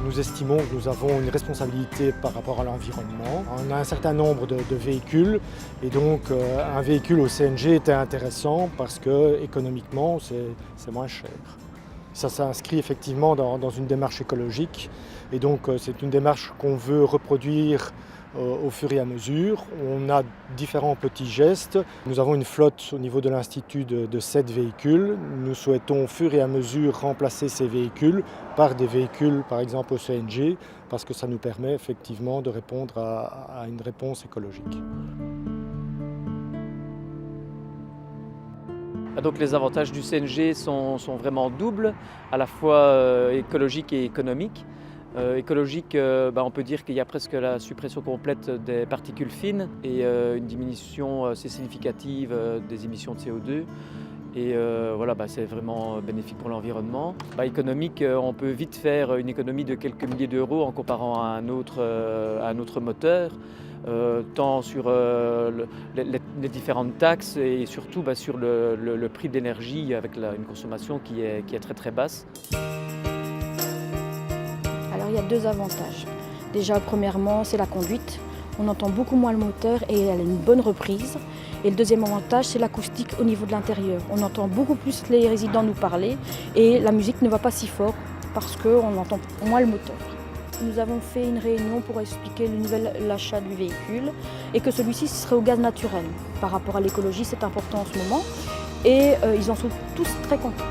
Nous estimons que nous avons une responsabilité par rapport à l'environnement. On a un certain nombre de véhicules et donc un véhicule au CNG était intéressant parce que économiquement c'est moins cher. Ça s'inscrit effectivement dans une démarche écologique et donc c'est une démarche qu'on veut reproduire au fur et à mesure. On a différents petits gestes. Nous avons une flotte au niveau de l'Institut de 7 véhicules. Nous souhaitons au fur et à mesure remplacer ces véhicules par des véhicules par exemple au CNG parce que ça nous permet effectivement de répondre à une réponse écologique. Donc les avantages du CNG sont vraiment doubles, à la fois écologiques et économiques. Écologique, on peut dire qu'il y a presque la suppression complète des particules fines et une diminution assez significative des émissions de CO2. Et c'est vraiment bénéfique pour l'environnement. Économique, on peut vite faire une économie de quelques milliers d'euros en comparant à un autre moteur, tant sur les différentes taxes et surtout sur le prix de l'énergie avec une consommation qui est très très basse. Alors il y a deux avantages. Déjà, premièrement, c'est la conduite. On entend beaucoup moins le moteur et elle a une bonne reprise. Et le deuxième avantage, c'est l'acoustique au niveau de l'intérieur. On entend beaucoup plus les résidents nous parler et la musique ne va pas si fort parce qu'on entend moins le moteur. Nous avons fait une réunion pour expliquer l'achat du véhicule et que celui-ci serait au gaz naturel. Par rapport à l'écologie, c'est important en ce moment et ils en sont tous très contents.